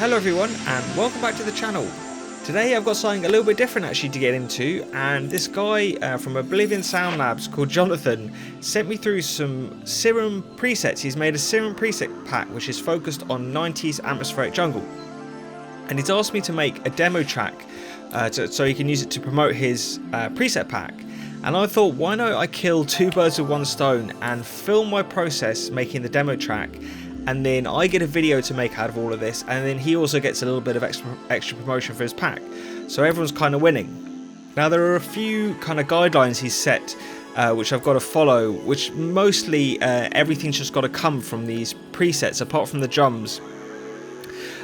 Hello everyone and welcome back to the channel. Today I've got something a little bit different actually to get into, and this guy from Oblivion Sound Labs called Jonathan sent me through some Serum presets. He's made a Serum preset pack which is focused on 90s atmospheric jungle, and he's asked me to make a demo track so he can use it to promote his preset pack. And I thought, why not I kill two birds with one stone and film my process making the demo track, and then I get a video to make out of all of this, and then he also gets a little bit of extra promotion for his pack, so everyone's kind of winning. Now there are a few kind of guidelines he's set which I've got to follow, which mostly everything's just got to come from these presets apart from the drums,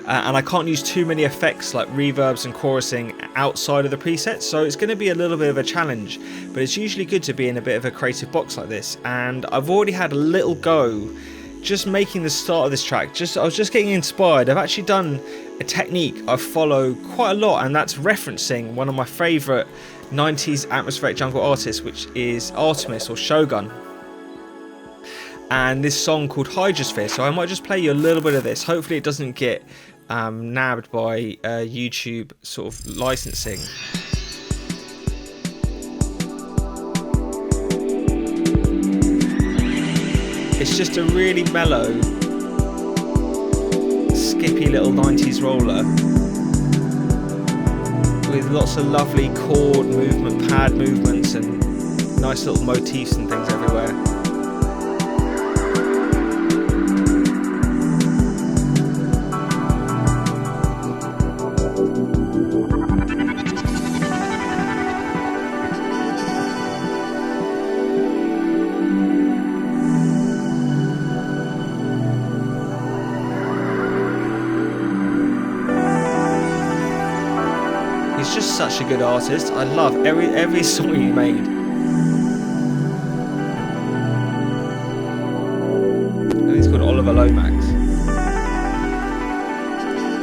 and I can't use too many effects like reverbs and chorusing outside of the presets, so it's going to be a little bit of a challenge, but it's usually good to be in a bit of a creative box like this. And I've already had a little go just making the start of this track. I was just getting inspired. I've actually done a technique I follow quite a lot, and that's referencing one of my favourite 90s atmospheric jungle artists, which is Artemis or Shogun, and this song called Hydrosphere. So I might just play you a little bit of this. Hopefully it doesn't get nabbed by YouTube sort of licensing. It's just a really mellow, skippy little 90s roller with lots of lovely chord movement, pad movements, and nice little motifs and things everywhere. He's just such a good artist. I love every song he made. And he's called Oliver Lomax,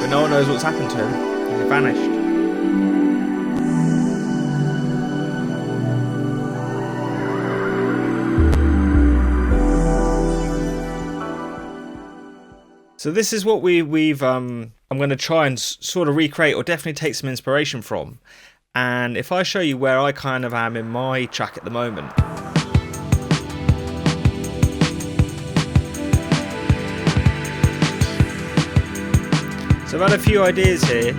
but no one knows what's happened to him. He vanished. So this is what I'm going to try and sort of recreate, or definitely take some inspiration from. And if I show you where I kind of am in my track at the moment. So I've had a few ideas here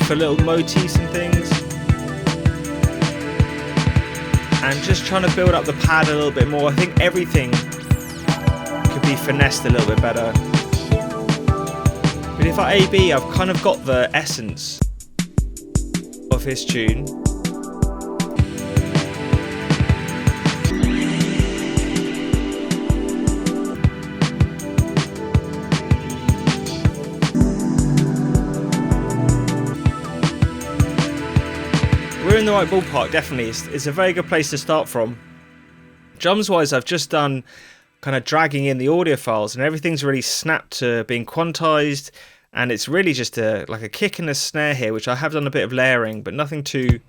for little motifs and things, and just trying to build up the pad a little bit more. I think everything could be finessed a little bit better. But if I A-B, I've kind of got the essence of his tune. We're in the right ballpark, definitely. It's a very good place to start from. Drums wise, I've just done kind of dragging in the audio files, and everything's really snapped to being quantized, and it's really just like a kick and a snare here, which I have done a bit of layering, but nothing too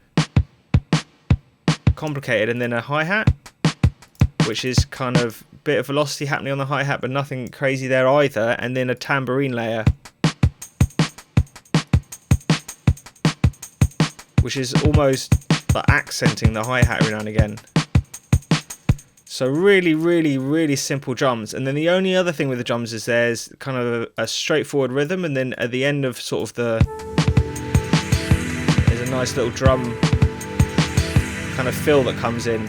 complicated, and then a hi-hat, which is kind of a bit of velocity happening on the hi-hat, but nothing crazy there either, and then a tambourine layer, which is almost like accenting the hi-hat every now and again. So really simple drums. And then the only other thing with the drums is there's kind of a straightforward rhythm, and then at the end of sort of there's a nice little drum kind of fill that comes in,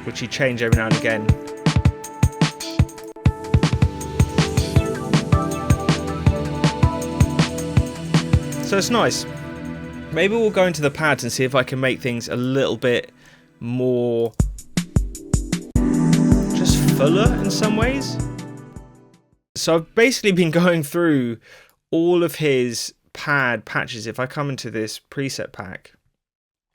which you change every now and again. So it's nice. Maybe we'll go into the pads and see if I can make things a little bit more just fuller in some ways. So I've basically been going through all of his pad patches. If I come into this preset pack,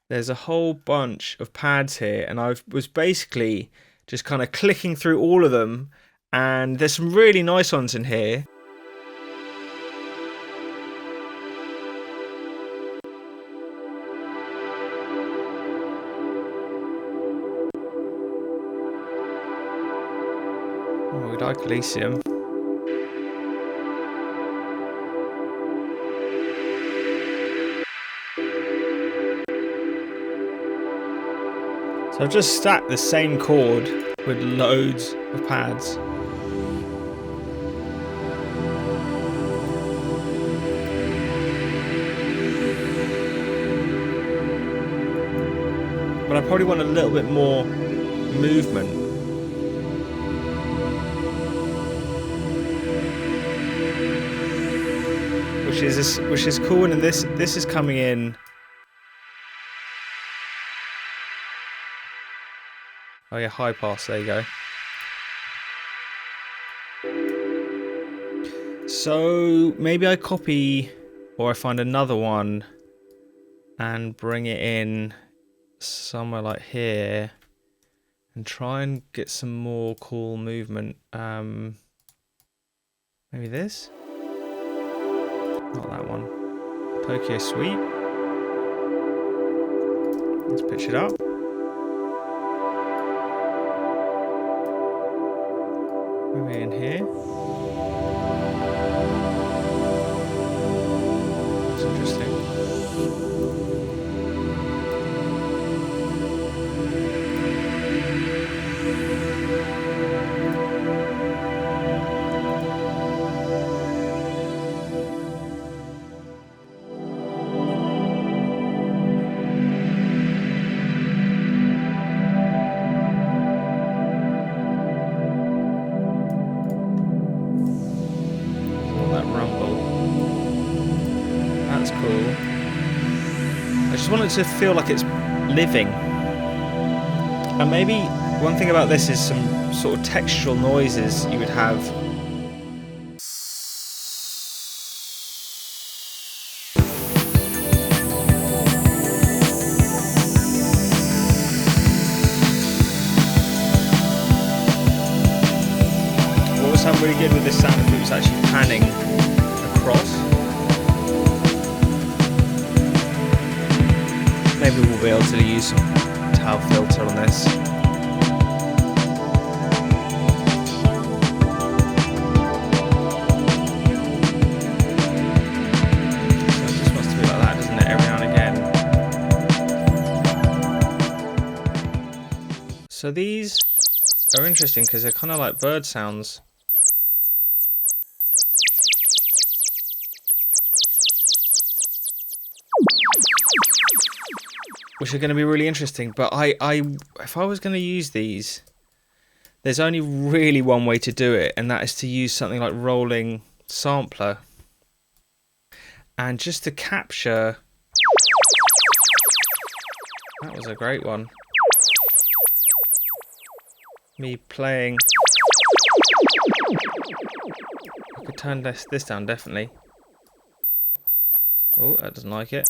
there's a whole bunch of pads here, and I was basically just kind of clicking through all of them, and there's some really nice ones in here. Oh, we like Elysium. So I've just stacked the same chord with loads of pads. But I probably want a little bit more movement. Which is cool, and this is coming in. Oh yeah, high pass, there you go. So maybe I copy, or I find another one and bring it in somewhere like here and try and get some more cool movement. Maybe this? Not that one. Tokyo Sweep. Let's pitch it up. Maybe in here. That's interesting. I just want it to feel like it's living. And maybe one thing about this is some sort of textural noises you would have. What would sound really good with this sound if it was actually panning across. Maybe we'll be able to use some tau filter on this. So it just wants to be like that, doesn't it, every now and again. So these are interesting because they're kind of like bird sounds. Which are going to be really interesting, but if I was going to use these, there's only really one way to do it, and that is to use something like rolling sampler, and just to capture. That was a great one. Me playing. I could turn this down definitely. Oh, that doesn't like it.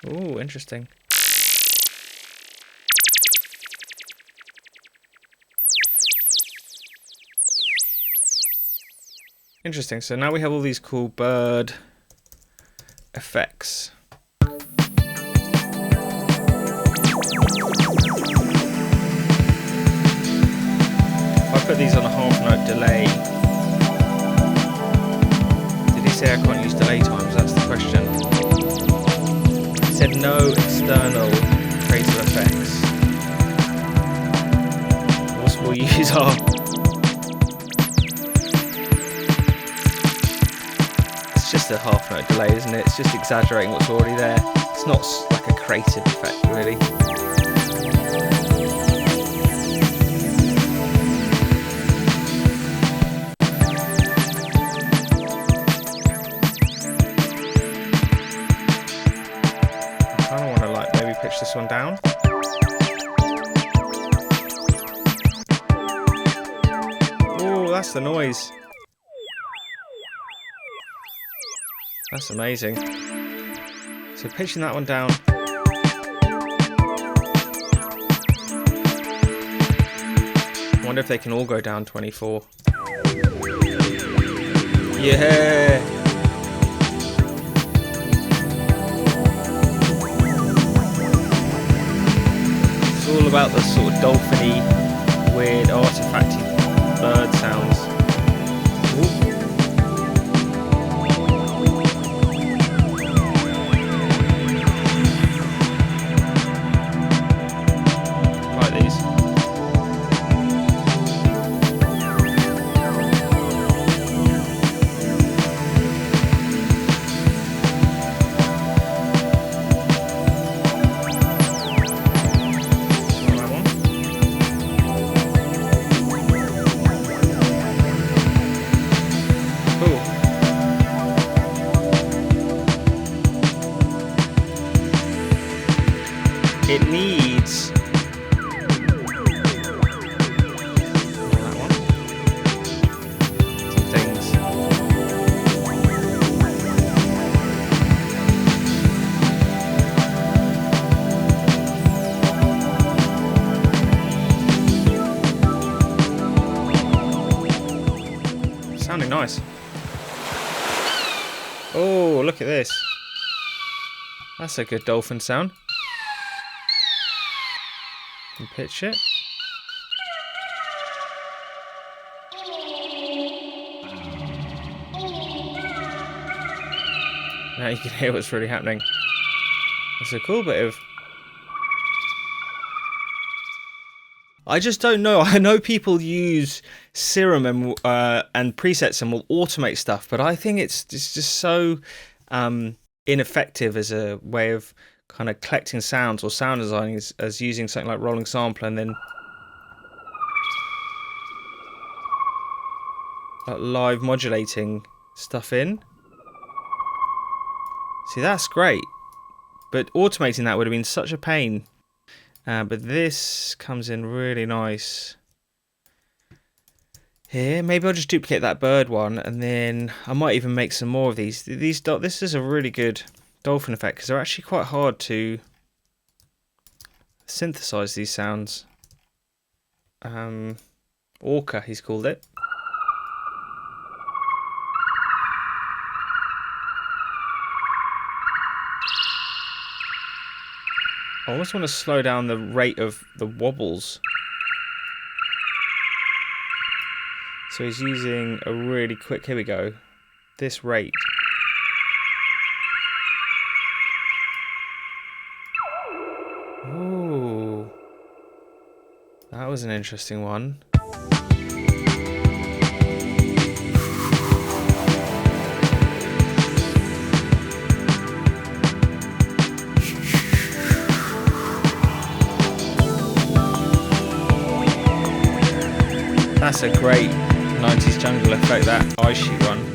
Ooh, interesting. Interesting. So now we have all these cool bird effects. If I put these on a half note delay, did he say I can't use delay times? That's the question. Said no external creator effects. What we'll use are. It's just a half note delay, isn't it? It's just exaggerating what's already there. It's not like a creative effect, really. This one down. Oh, that's the noise. That's amazing. So pitching that one down. I wonder if they can all go down 24. Yeah. All about the sort of dolphiny, weird, artifacty bird sounds. Ooh. it needs... that one. Some things. Sounding nice. Oh, look at this. That's a good dolphin sound. Can pitch it. Now you can hear what's really happening. That's a cool bit of... I just don't know. I know people use Serum and presets and will automate stuff, but I think it's just so ineffective as a way of kind of collecting sounds or sound designing as using something like rolling sampler and then like live modulating stuff in. See, that's great, but automating that would have been such a pain. But this comes in really nice here. Maybe I'll just duplicate that bird one, and then I might even make some more of these. This is a really good dolphin effect because they're actually quite hard to synthesize these sounds. Orca, he's called it. I almost want to slow down the rate of the wobbles. So he's using a really quick, here we go, this rate. Ooh, that was an interesting one. That's a great 90's jungle effect, that ice sheet one.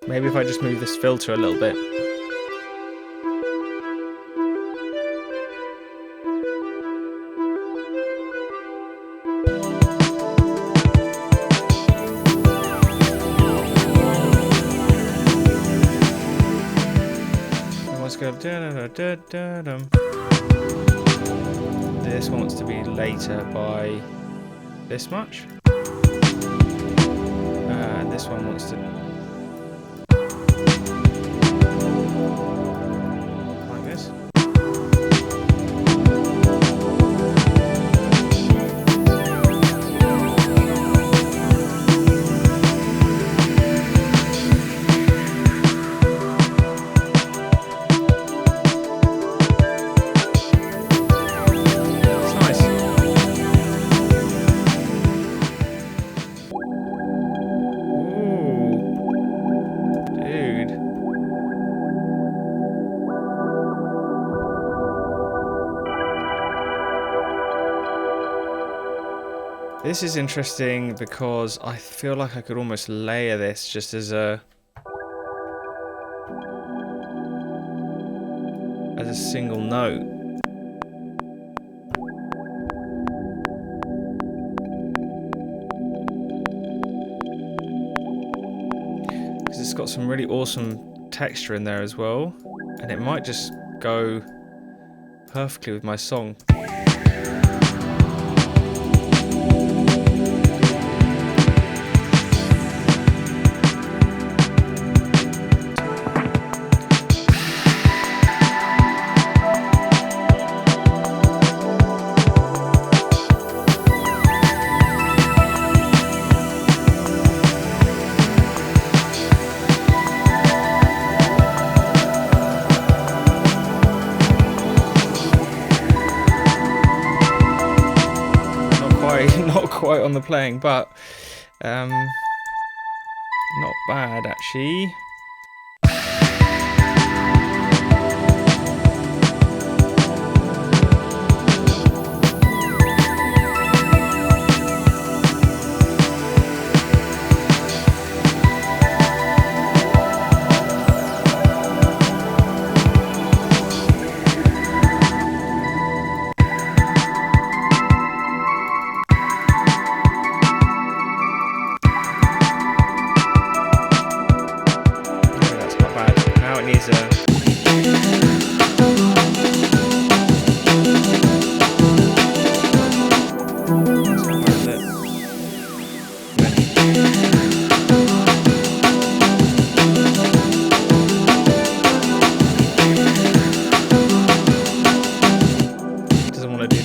Maybe if I just move this filter a little bit. This wants to be later by this much, and this one wants to like this. This is interesting because I feel like I could almost layer this just as a single note. Because it's got some really awesome texture in there as well, and it might just go perfectly with my song. Not quite on the playing, but Not bad, actually.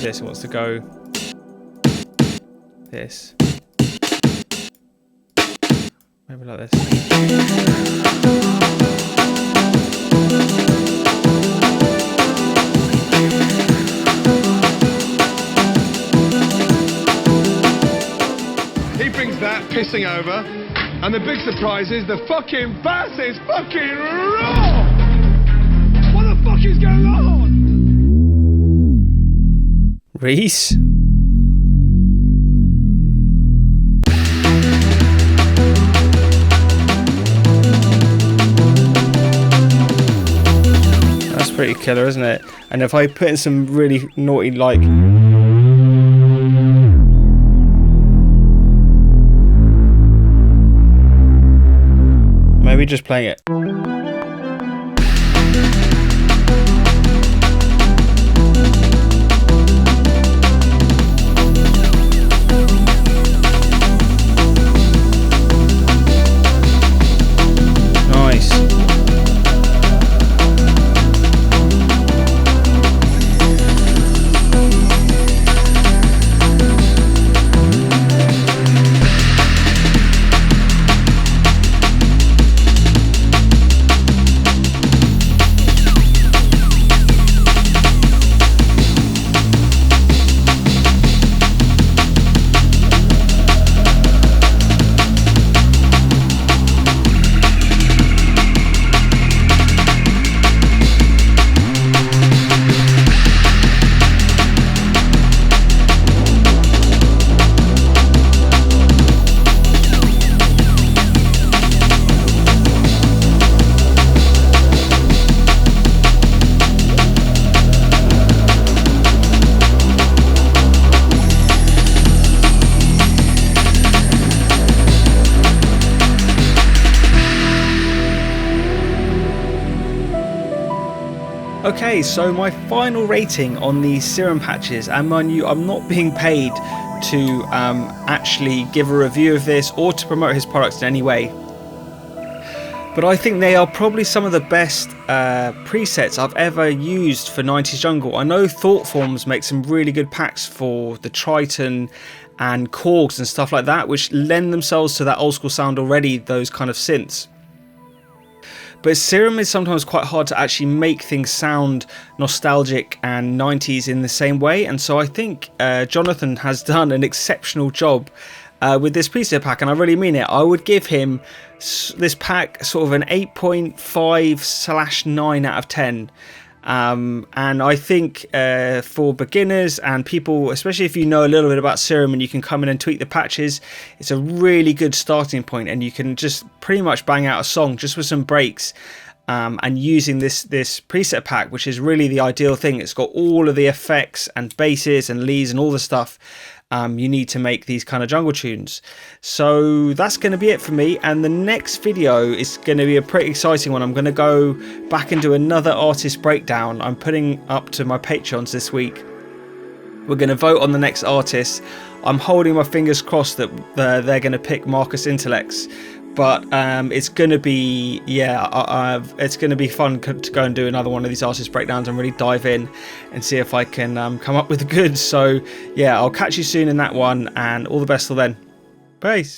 It wants to go this, maybe like this. He brings that pissing over, and the big surprise is the fucking bass is fucking raw. What the fuck is going on? Reece? That's pretty killer, isn't it? And if I put in some really naughty, like... maybe just playing it. Okay, so my final rating on these Serum patches, and mind you, I'm not being paid to actually give a review of this or to promote his products in any way, but I think they are probably some of the best presets I've ever used for 90's jungle. I know Thought Forms make some really good packs for the Triton and Korgs and stuff like that, which lend themselves to that old school sound already, those kind of synths. But Serum is sometimes quite hard to actually make things sound nostalgic and 90's in the same way. And so I think Jonathan has done an exceptional job with this preset pack, and I really mean it. I would give him this pack sort of an 8.5/9 out of 10. And I think for beginners and people, especially if you know a little bit about Serum and you can come in and tweak the patches, it's a really good starting point, and you can just pretty much bang out a song just with some breaks and using this preset pack, which is really the ideal thing. It's got all of the effects and basses and leads and all the stuff you need to make these kind of jungle tunes. So that's going to be it for me, and the next video is going to be a pretty exciting one. I'm going to go back and do another artist breakdown. I'm putting up to my Patreons this week. We're going to vote on the next artist. I'm holding my fingers crossed that they're going to pick Marcus Intellects, but it's going to be, it's going to be fun to go and do another one of these artist breakdowns and really dive in and see if I can come up with the goods. So yeah, I'll catch you soon in that one, and all the best till then. Peace.